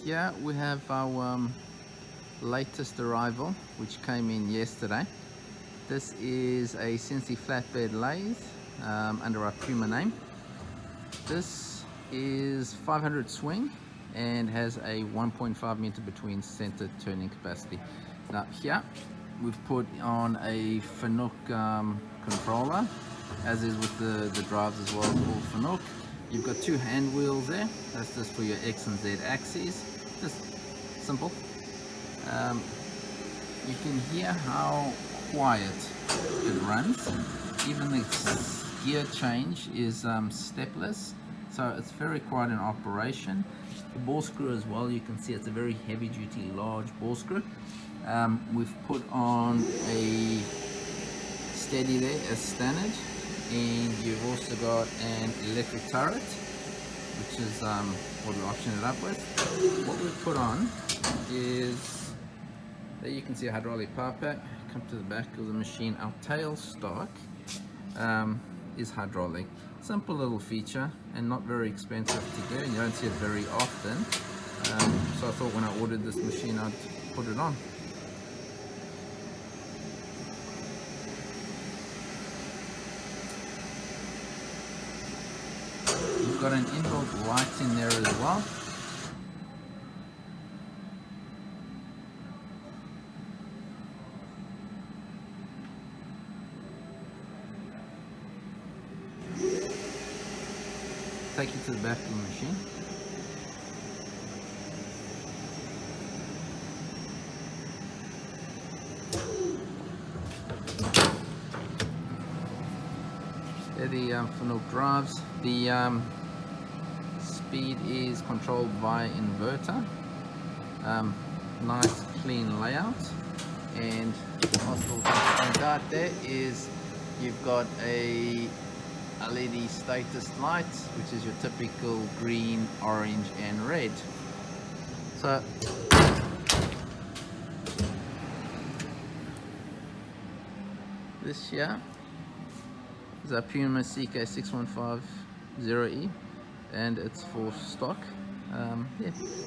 Here we have our latest arrival, which came in yesterday. This is a CNC flatbed lathe under our Puma name. This is 500 swing and has a 1.5 meter between center turning capacity. Now here we've put on a Fanuc controller, as is with the drives as well, all Fanuc. You've got two hand wheels there. That's just for your X and Z axes. Just simple. You can hear how quiet it runs. Even the gear change is stepless, so it's very quiet in operation. The ball screw as well, you can see it's a very heavy duty large ball screw. We've put on a steady there as standard, and you've also got an electric turret, which is what we option it up with. What we've put on is, there you can see a hydraulic power pack. Come to the back of the machine. Our tail stock is hydraulic. Simple little feature and not very expensive to do, and you don't see it very often. So I thought when I ordered this machine I'd put it on. You've got an inbuilt light in there as well. Take you to the back of the machine. There the Fanuc drives. The speed is controlled via inverter. Nice clean layout. And last little thing to point out there is you've got a LED status light, which is your typical green, orange and red. So this here is a Puma CK6150E, and it's for stock. Yeah,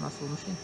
nice little machine.